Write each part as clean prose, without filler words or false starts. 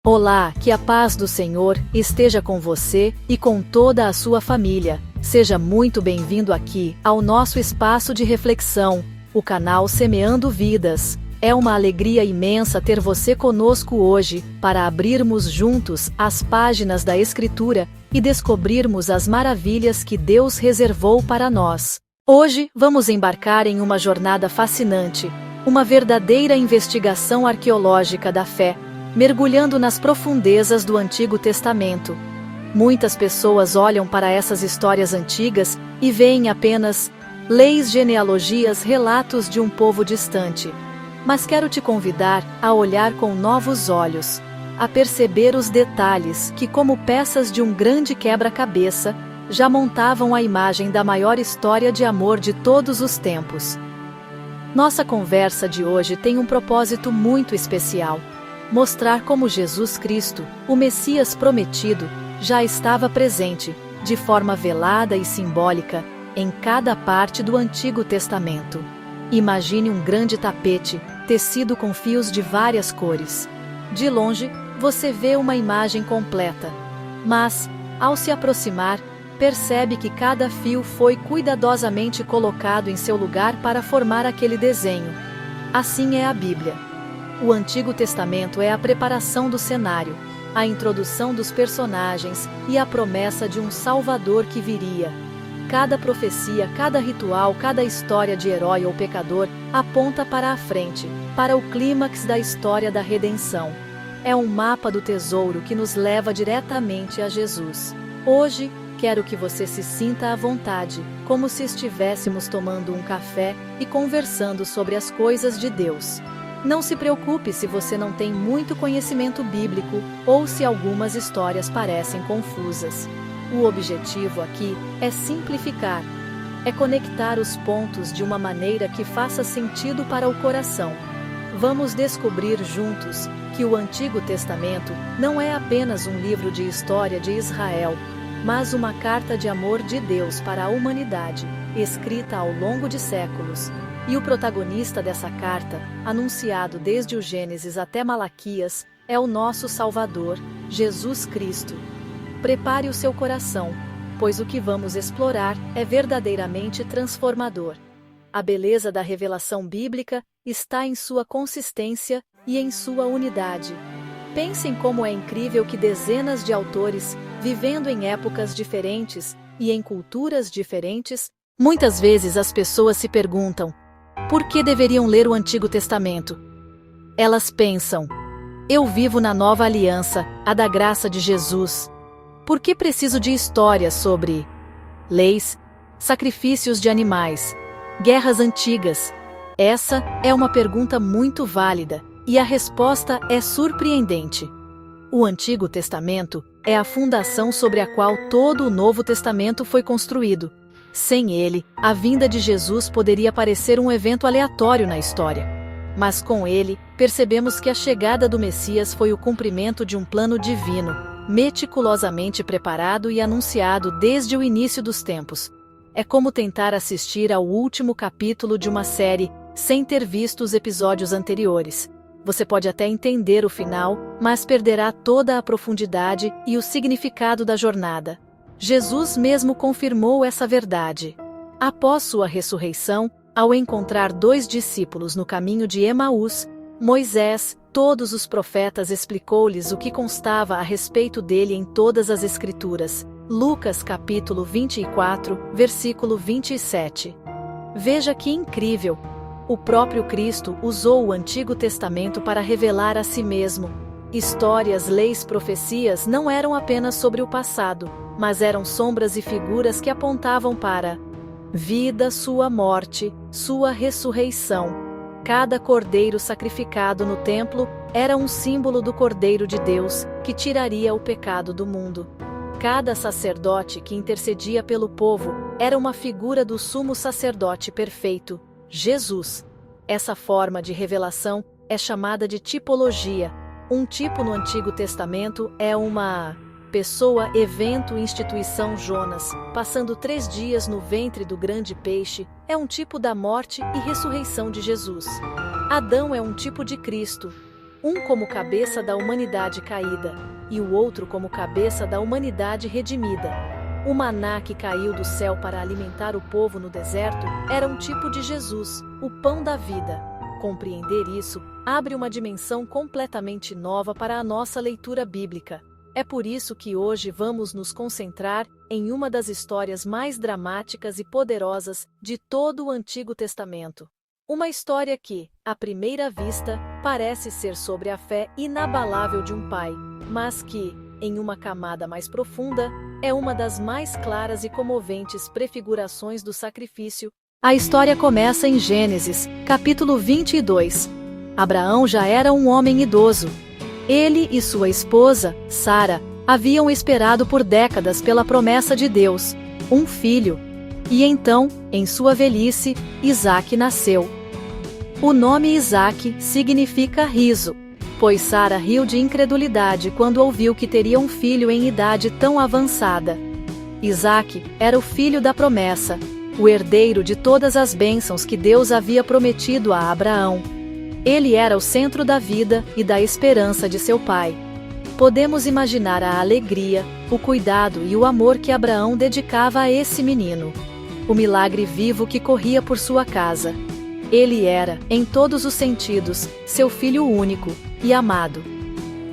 Olá, que a paz do Senhor esteja com você e com toda a sua família. Seja muito bem-vindo aqui ao nosso espaço de reflexão, o canal Semeando Vidas. É uma alegria imensa ter você conosco hoje para abrirmos juntos as páginas da Escritura e descobrirmos as maravilhas que Deus reservou para nós. Hoje vamos embarcar em uma jornada fascinante, uma verdadeira investigação arqueológica da fé, mergulhando nas profundezas do Antigo Testamento. Muitas pessoas olham para essas histórias antigas e veem apenas leis, genealogias, relatos de um povo distante. Mas quero te convidar a olhar com novos olhos, a perceber os detalhes que, como peças de um grande quebra-cabeça, já montavam a imagem da maior história de amor de todos os tempos. Nossa conversa de hoje tem um propósito muito especial: mostrar como Jesus Cristo, o Messias prometido, já estava presente, de forma velada e simbólica, em cada parte do Antigo Testamento. Imagine um grande tapete, tecido com fios de várias cores. De longe, você vê uma imagem completa. Mas, ao se aproximar, percebe que cada fio foi cuidadosamente colocado em seu lugar para formar aquele desenho. Assim é a Bíblia. O Antigo Testamento é a preparação do cenário, a introdução dos personagens e a promessa de um Salvador que viria. Cada profecia, cada ritual, cada história de herói ou pecador aponta para a frente, para o clímax da história da redenção. É um mapa do tesouro que nos leva diretamente a Jesus. Hoje, quero que você se sinta à vontade, como se estivéssemos tomando um café e conversando sobre as coisas de Deus. Não se preocupe se você não tem muito conhecimento bíblico ou se algumas histórias parecem confusas. O objetivo aqui é simplificar, é conectar os pontos de uma maneira que faça sentido para o coração. Vamos descobrir juntos que o Antigo Testamento não é apenas um livro de história de Israel, mas uma carta de amor de Deus para a humanidade, escrita ao longo de séculos. E o protagonista dessa carta, anunciado desde o Gênesis até Malaquias, é o nosso Salvador, Jesus Cristo. Prepare o seu coração, pois o que vamos explorar é verdadeiramente transformador. A beleza da revelação bíblica está em sua consistência e em sua unidade. Pensem como é incrível que dezenas de autores, vivendo em épocas diferentes e em culturas diferentes, muitas vezes as pessoas se perguntam: por que deveriam ler o Antigo Testamento? Elas pensam: eu vivo na Nova Aliança, a da graça de Jesus. Por que preciso de histórias sobre leis, sacrifícios de animais, guerras antigas? Essa é uma pergunta muito válida, e a resposta é surpreendente. O Antigo Testamento é a fundação sobre a qual todo o Novo Testamento foi construído. Sem ele, a vinda de Jesus poderia parecer um evento aleatório na história. Mas com ele, percebemos que a chegada do Messias foi o cumprimento de um plano divino, meticulosamente preparado e anunciado desde o início dos tempos. É como tentar assistir ao último capítulo de uma série sem ter visto os episódios anteriores. Você pode até entender o final, mas perderá toda a profundidade e o significado da jornada. Jesus mesmo confirmou essa verdade. Após sua ressurreição, ao encontrar 2 discípulos no caminho de Emaús, Moisés, todos os profetas, explicou-lhes o que constava a respeito dele em todas as Escrituras. Lucas capítulo 24, versículo 27. Veja que incrível! O próprio Cristo usou o Antigo Testamento para revelar a si mesmo. Histórias, leis, profecias não eram apenas sobre o passado, mas eram sombras e figuras que apontavam para vida, sua morte, sua ressurreição. Cada cordeiro sacrificado no templo era um símbolo do Cordeiro de Deus, que tiraria o pecado do mundo. Cada sacerdote que intercedia pelo povo era uma figura do sumo sacerdote perfeito, Jesus. Essa forma de revelação é chamada de tipologia. Um tipo no Antigo Testamento é uma pessoa, evento, instituição. Jonas, passando 3 dias no ventre do grande peixe, é um tipo da morte e ressurreição de Jesus. Adão é um tipo de Cristo. um como cabeça da humanidade caída, e o outro como cabeça da humanidade redimida. O maná que caiu do céu para alimentar o povo no deserto era um tipo de Jesus, o pão da vida. Compreender isso abre uma dimensão completamente nova para a nossa leitura bíblica. É por isso que hoje vamos nos concentrar em uma das histórias mais dramáticas e poderosas de todo o Antigo Testamento. Uma história que, à primeira vista, parece ser sobre a fé inabalável de um pai, mas que, em uma camada mais profunda, é uma das mais claras e comoventes prefigurações do sacrifício. A história começa em Gênesis, capítulo 22. Abraão já era um homem idoso. Ele e sua esposa, Sara, haviam esperado por décadas pela promessa de Deus, um filho. E então, em sua velhice, Isaque nasceu. O nome Isaque significa riso, pois Sara riu de incredulidade quando ouviu que teria um filho em idade tão avançada. Isaque era o filho da promessa, o herdeiro de todas as bênçãos que Deus havia prometido a Abraão. Ele era o centro da vida e da esperança de seu pai. Podemos imaginar a alegria, o cuidado e o amor que Abraão dedicava a esse menino. O milagre vivo que corria por sua casa. Ele era, em todos os sentidos, seu filho único e amado.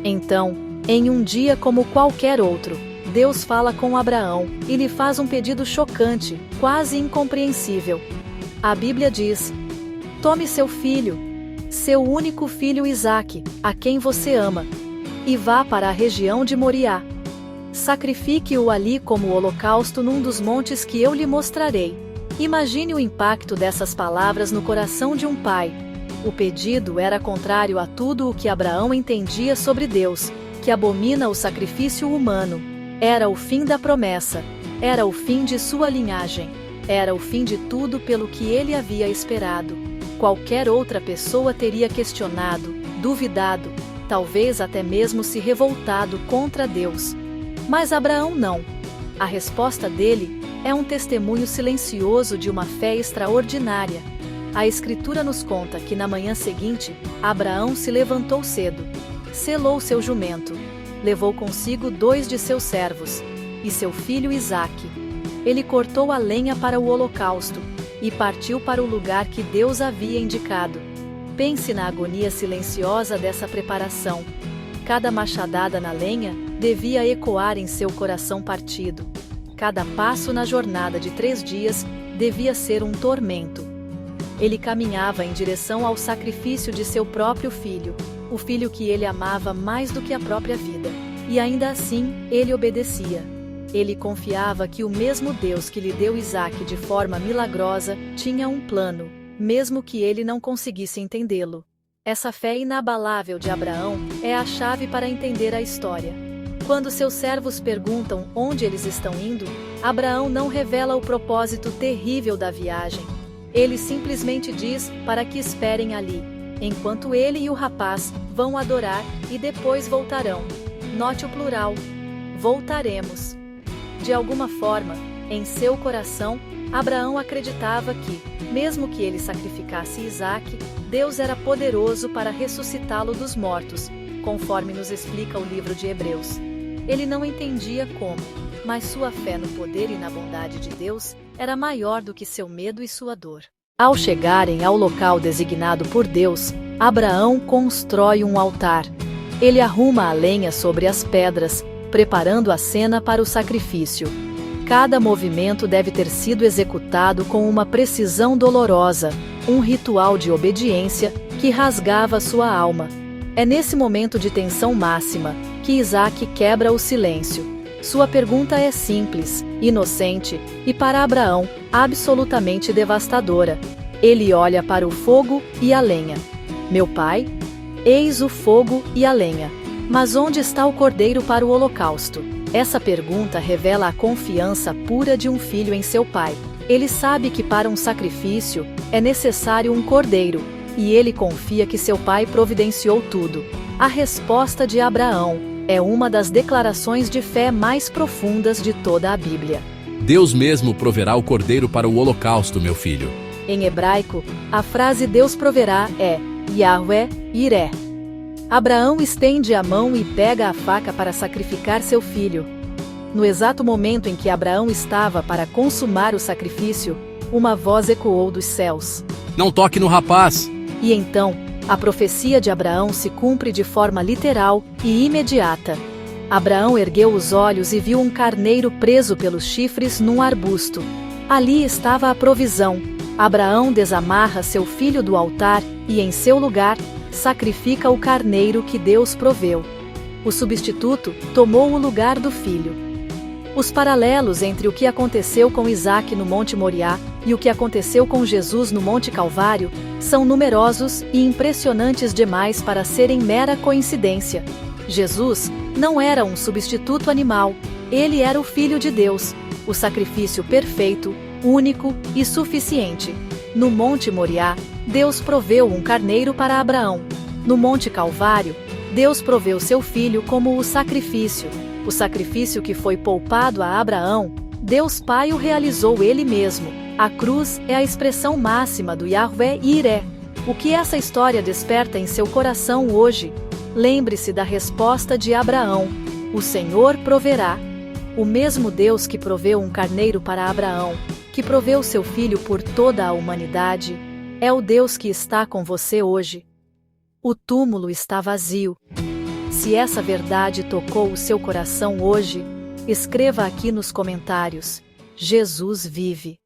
Então, em um dia como qualquer outro, Deus fala com Abraão e lhe faz um pedido chocante, quase incompreensível. A Bíblia diz: tome seu filho, seu único filho Isaque, a quem você ama, e vá para a região de Moriá. Sacrifique-o ali como holocausto num dos montes que eu lhe mostrarei. Imagine o impacto dessas palavras no coração de um pai. O pedido era contrário a tudo o que Abraão entendia sobre Deus, que abomina o sacrifício humano. Era o fim da promessa, era o fim de sua linhagem, era o fim de tudo pelo que ele havia esperado. Qualquer outra pessoa teria questionado, duvidado, talvez até mesmo se revoltado contra Deus. Mas Abraão não. A resposta dele é um testemunho silencioso de uma fé extraordinária. A Escritura nos conta que na manhã seguinte, Abraão se levantou cedo, selou seu jumento, levou consigo 2 de seus servos, e seu filho Isaque. Ele cortou a lenha para o holocausto, e partiu para o lugar que Deus havia indicado. Pense na agonia silenciosa dessa preparação. Cada machadada na lenha devia ecoar em seu coração partido. Cada passo na jornada de 3 dias devia ser um tormento. Ele caminhava em direção ao sacrifício de seu próprio filho, o filho que ele amava mais do que a própria vida. E ainda assim, ele obedecia. Ele confiava que o mesmo Deus que lhe deu Isaque de forma milagrosa tinha um plano, mesmo que ele não conseguisse entendê-lo. Essa fé inabalável de Abraão é a chave para entender a história. Quando seus servos perguntam onde eles estão indo, Abraão não revela o propósito terrível da viagem. Ele simplesmente diz para que esperem ali, enquanto ele e o rapaz vão adorar e depois voltarão. Note o plural. Voltaremos. De alguma forma, em seu coração, Abraão acreditava que, mesmo que ele sacrificasse Isaque, Deus era poderoso para ressuscitá-lo dos mortos, conforme nos explica o livro de Hebreus. Ele não entendia como, mas sua fé no poder e na bondade de Deus era maior do que seu medo e sua dor. Ao chegarem ao local designado por Deus, Abraão constrói um altar. Ele arruma a lenha sobre as pedras, preparando a cena para o sacrifício. Cada movimento deve ter sido executado com uma precisão dolorosa, um ritual de obediência que rasgava sua alma. É nesse momento de tensão máxima que Isaque quebra o silêncio. Sua pergunta é simples, inocente e, para Abraão, absolutamente devastadora. Ele olha para o fogo e a lenha. Meu pai? Eis o fogo e a lenha. Mas onde está o cordeiro para o holocausto? Essa pergunta revela a confiança pura de um filho em seu pai. Ele sabe que para um sacrifício é necessário um cordeiro, e ele confia que seu pai providenciou tudo. A resposta de Abraão é uma das declarações de fé mais profundas de toda a Bíblia. Deus mesmo proverá o cordeiro para o holocausto, meu filho. Em hebraico, a frase Deus proverá é Yahweh Ireh. Abraão estende a mão e pega a faca para sacrificar seu filho. No exato momento em que Abraão estava para consumar o sacrifício, uma voz ecoou dos céus: Não toque no rapaz! E então, a profecia de Abraão se cumpre de forma literal e imediata. Abraão ergueu os olhos e viu um carneiro preso pelos chifres num arbusto. Ali estava a provisão. Abraão desamarra seu filho do altar e, em seu lugar, sacrifica o carneiro que Deus proveu. O substituto tomou o lugar do filho. Os paralelos entre o que aconteceu com Isaque no Monte Moriá e o que aconteceu com Jesus no Monte Calvário são numerosos e impressionantes demais para serem mera coincidência. Jesus não era um substituto animal, ele era o Filho de Deus, o sacrifício perfeito, único e suficiente. No Monte Moriá, Deus proveu um carneiro para Abraão. No Monte Calvário, Deus proveu seu filho como o sacrifício que foi poupado a Abraão. Deus Pai o realizou ele mesmo. A cruz é a expressão máxima do Yahvé Iré. O que essa história desperta em seu coração hoje? Lembre-se da resposta de Abraão: o Senhor proverá. O mesmo Deus que proveu um carneiro para Abraão, que proveu seu filho por toda a humanidade, é o Deus que está com você hoje. O túmulo está vazio. Se essa verdade tocou o seu coração hoje, escreva aqui nos comentários: Jesus vive.